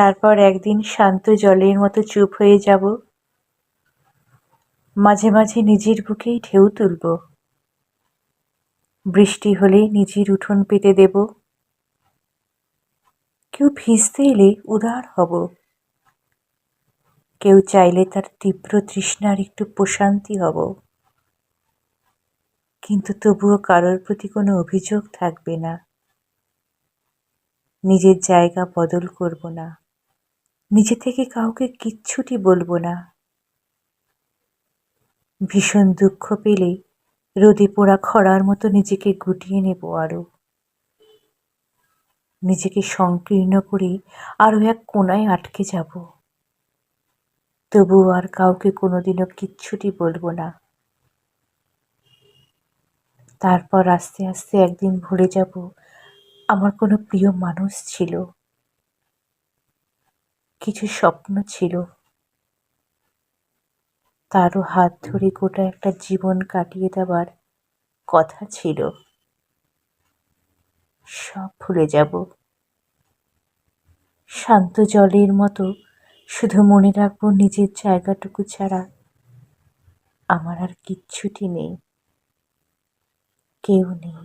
তারপর একদিন শান্ত জলের মতো চুপ হয়ে যাব, মাঝে মাঝে নিজের বুকেই ঢেউ তুলব, বৃষ্টি হলে নিজের উঠোন পেতে দেব, কেউ ভিজতে এলে উদার হব, কেউ চাইলে তার তীব্র তৃষ্ণার একটু প্রশান্তি হব। কিন্তু তবুও কারোর প্রতি কোনো অভিযোগ থাকবে না, নিজের জায়গা বদল করব না, নিজে থেকে কাউকে কিচ্ছুটি বলবো না। ভীষণ দুঃখ পেলে রোদে পোড়া খরার মতো নিজেকে গুটিয়ে নেব আরো, নিজেকে সংকীর্ণ করে আরো এক কোণায় আটকে যাব, তবুও আর কাউকে কোনোদিনও কিচ্ছুটি বলবো না। তারপর আস্তে আস্তে একদিন ভুলে যাব আমার কোনো প্রিয় মানুষ ছিল, কিছু স্বপ্ন ছিল, তারও হাত ধরে গোটা একটা জীবন কাটিয়ে দেওয়ার কথা ছিল। সব ভুলে যাব, শান্ত জলের মতো শুধু মনে রাখবো নিজের জায়গাটুকু ছাড়া আমার আর কিচ্ছুটি নেই, কেউ নেই।